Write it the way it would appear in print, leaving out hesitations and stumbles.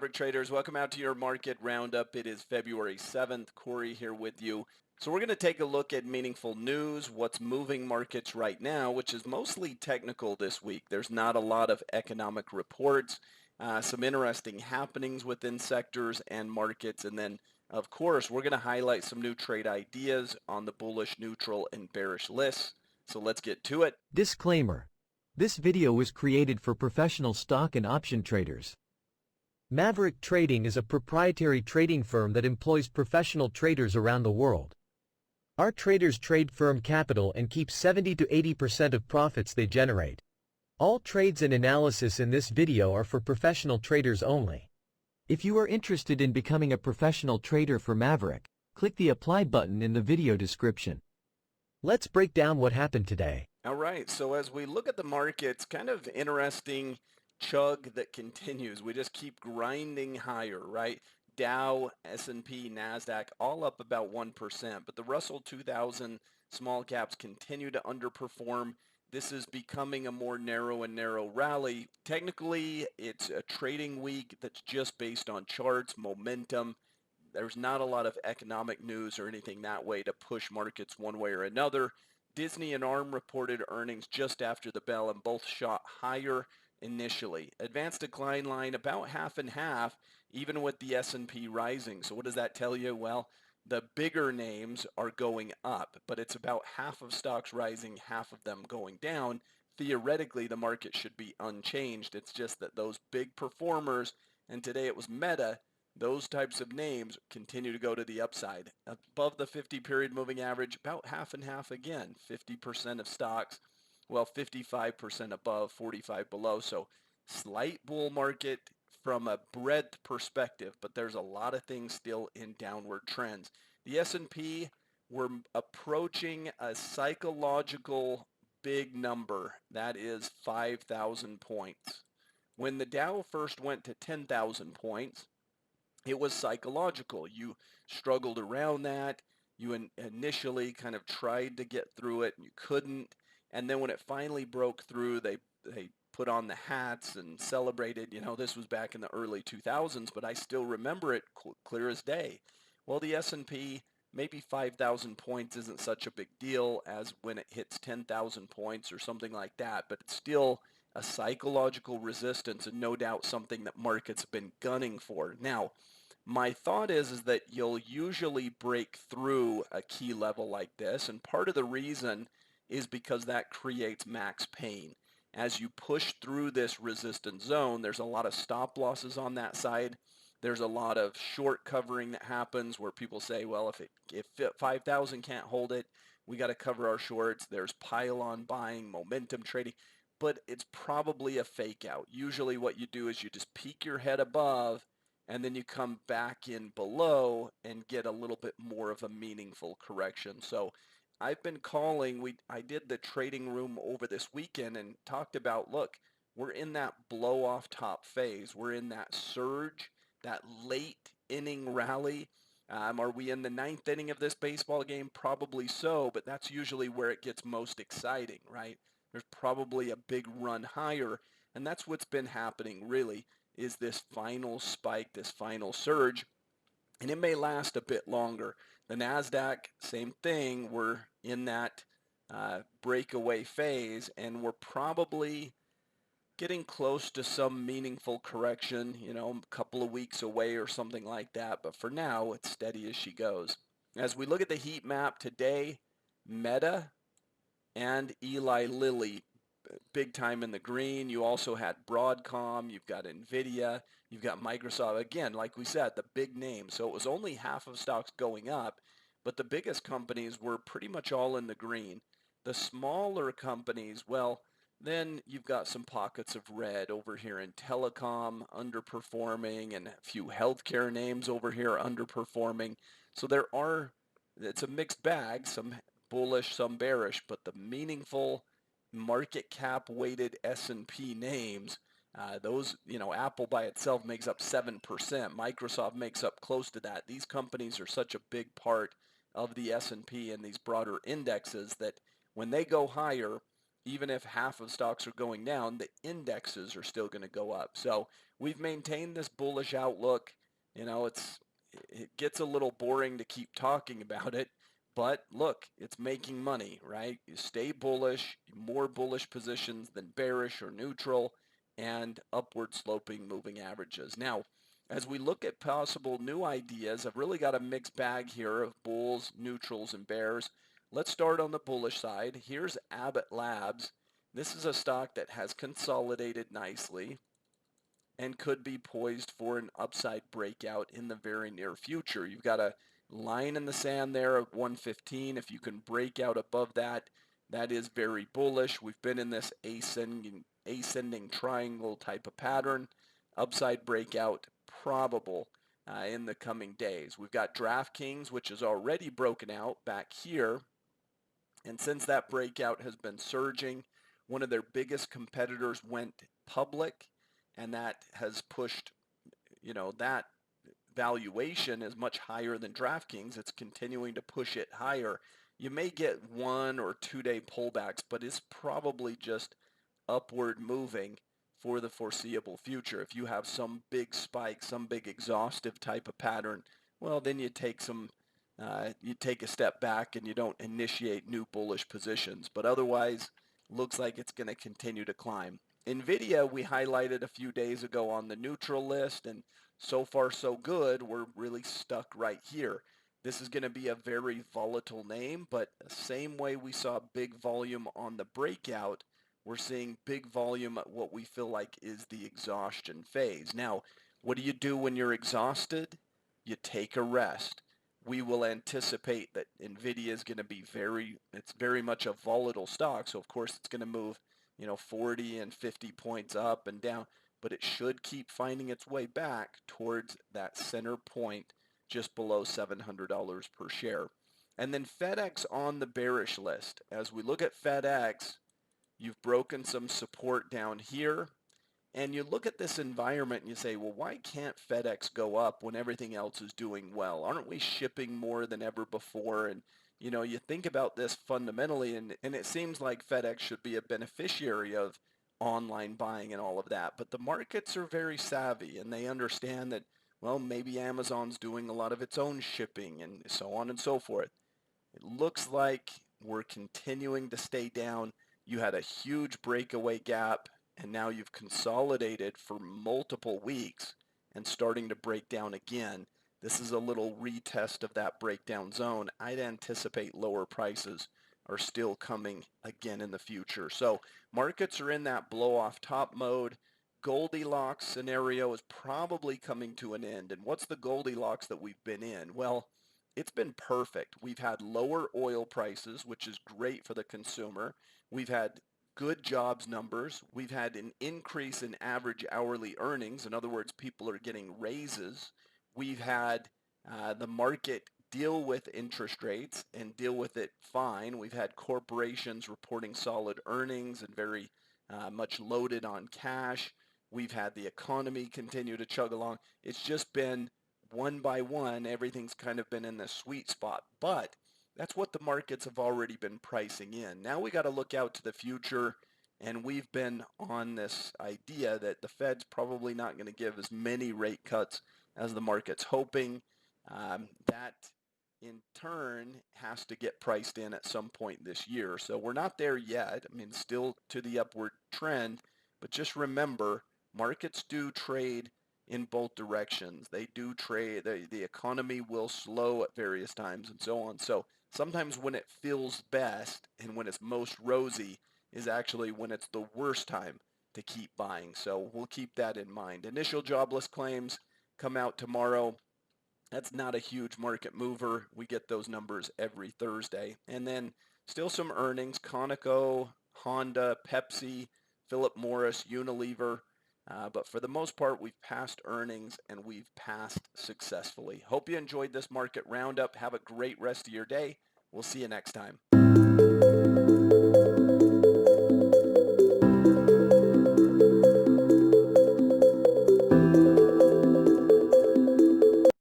Maverick traders, welcome out to your market roundup. It is February 7th. Corey here with you. So we're going to take a look at meaningful news, what's moving markets right now, which is mostly technical this week. There's not a lot of economic reports, some interesting happenings within sectors and markets, and then of course we're going to highlight some new trade ideas on the bullish, neutral, and bearish lists. So let's get to it. Disclaimer. This video was created for professional stock and option traders. Maverick Trading is a proprietary trading firm that employs professional traders around the world. Our traders trade firm capital and keep 70 to 80% of profits they generate. All trades and analysis in this video are for professional traders only. If you are interested in becoming a professional trader for Maverick, click the apply button in the video description. Let's break down what happened today. All right, so as we look at the markets, kind of interesting chug that continues. We just keep grinding higher, right? Dow, S&P, NASDAQ, all up about 1%, but the Russell 2000 small caps continue to underperform. This is becoming a more narrow and narrow rally. Technically, it's a trading week that's just based on charts, momentum. There's not a lot of economic news or anything that way to push markets one way or another. Disney and ARM reported earnings just after the bell and both shot higher initially. Advanced decline line about half and half, even with the S&P rising. So what does that tell you? Well, the bigger names are going up, but it's about half of stocks rising, half of them going down. Theoretically, the market should be unchanged. It's just that those big performers, and today it was Meta, those types of names continue to go to the upside. Above the 50 period moving average, about half and half again. 50% of stocks, well, 55% above, 45 below. So slight bull market from a breadth perspective, but there's a lot of things still in downward trends. The S&P, we're approaching a psychological big number. That is 5,000 points. When the Dow first went to 10,000 points, it was psychological. You struggled around that. You initially kind of tried to get through it and you couldn't. And then when it finally broke through, they put on the hats and celebrated. You know, this was back in the early 2000s, but I still remember it clear as day. Well, the S&P, maybe 5,000 points isn't such a big deal as when it hits 10,000 points or something like that, but it's still a psychological resistance and no doubt something that markets have been gunning for. Now, my thought is that you'll usually break through a key level like this, and part of the reason is because that creates max pain. As you push through this resistance zone, there's a lot of stop losses on that side. There's a lot of short covering that happens where people say, well, if 5,000 can't hold it, we got to cover our shorts. There's pile-on buying, momentum trading, but it's probably a fake out. Usually what you do is you just peek your head above and then you come back in below and get a little bit more of a meaningful correction. So I've been calling, I did the trading room over this weekend and talked about, look, we're in that blow off top phase. We're in that surge, that late inning rally. Are we in the ninth inning of this baseball game? Probably so, but that's usually where it gets most exciting, right? There's probably a big run higher, and that's what's been happening really, is this final spike, this final surge, and it may last a bit longer. The NASDAQ, same thing. We're in that breakaway phase, and we're probably getting close to some meaningful correction, you know, a couple of weeks away or something like that. But for now, it's steady as she goes. As we look at the heat map today, Meta and Eli Lilly, big time in the green. You also had Broadcom, you've got Nvidia, you've got Microsoft. Again, like we said, the big names. So it was only half of stocks going up, but the biggest companies were pretty much all in the green. The smaller companies, well, then you've got some pockets of red over here in telecom underperforming and a few healthcare names over here underperforming. So it's a mixed bag, some bullish, some bearish, but the meaningful market cap weighted S&P names, those, you know, Apple by itself makes up 7%. Microsoft makes up close to that. These companies are such a big part of the S&P and these broader indexes that when they go higher, even if half of stocks are going down, the indexes are still going to go up. So we've maintained this bullish outlook. You know, it gets a little boring to keep talking about it, but look, it's making money, right? You stay bullish, more bullish positions than bearish or neutral, and upward sloping moving averages. Now, as we look at possible new ideas, I've really got a mixed bag here of bulls, neutrals, and bears. Let's start on the bullish side. Here's Abbot Labs. This is a stock that has consolidated nicely and could be poised for an upside breakout in the very near future. You've got a line in the sand there of 115. If you can break out above that, that is very bullish. We've been in this ascending triangle type of pattern. Upside breakout probable in the coming days. We've got DraftKings, which is already broken out back here. And since that breakout has been surging, one of their biggest competitors went public, and that has pushed, that valuation is much higher than DraftKings. It's continuing to push it higher. You may get 1 or 2 day pullbacks, but it's probably just upward moving for the foreseeable future. If you have some big spike, some big exhaustive type of pattern, well, then you take a step back and you don't initiate new bullish positions. But otherwise, looks like it's going to continue to climb. Nvidia, we highlighted a few days ago on the neutral list, and so far so good. We're really stuck right here. This is going to be a very volatile name, but the same way we saw big volume on the breakout, we're seeing big volume at what we feel like is the exhaustion phase. Now, what do you do when you're exhausted? You take a rest. We will anticipate that Nvidia is going to be it's very much a volatile stock. So of course it's going to move, 40 and 50 points up and down, but it should keep finding its way back towards that center point just below $700 per share. And then FedEx on the bearish list. As we look at FedEx, you've broken some support down here. And you look at this environment and you say, well, why can't FedEx go up when everything else is doing well? Aren't we shipping more than ever before? And, you think about this fundamentally, and it seems like FedEx should be a beneficiary of online buying and all of that. But the markets are very savvy, and they understand that, well, maybe Amazon's doing a lot of its own shipping and so on and so forth. It looks like we're continuing to stay down. You had a huge breakaway gap, and now you've consolidated for multiple weeks and starting to break down again. This is a little retest of that breakdown zone. I'd anticipate lower prices are still coming again in the future. So markets are in that blow off top mode. Goldilocks scenario is probably coming to an end. And what's the Goldilocks that we've been in? Well, it's been perfect. We've had lower oil prices, which is great for the consumer. We've had good jobs numbers. We've had an increase in average hourly earnings. In other words, people are getting raises. We've had the market deal with interest rates and deal with it fine. We've had corporations reporting solid earnings and very much loaded on cash. We've had the economy continue to chug along. It's just been one by one, everything's kind of been in the sweet spot. But that's what the markets have already been pricing in. Now we got to look out to the future, and we've been on this idea that the Fed's probably not going to give as many rate cuts as the market's hoping. That in turn has to get priced in at some point this year. So we're not there yet. I mean, still to the upward trend, but just remember, markets do trade in both directions. They do trade, the economy will slow at various times and so on. So sometimes when it feels best and when it's most rosy is actually when it's the worst time to keep buying. So we'll keep that in mind. Initial jobless claims come out tomorrow. That's not a huge market mover. We get those numbers every Thursday. And then still some earnings, Conoco, Honda, Pepsi, Philip Morris, Unilever. But for the most part, we've passed earnings and we've passed successfully. Hope you enjoyed this market roundup. Have a great rest of your day. We'll see you next time.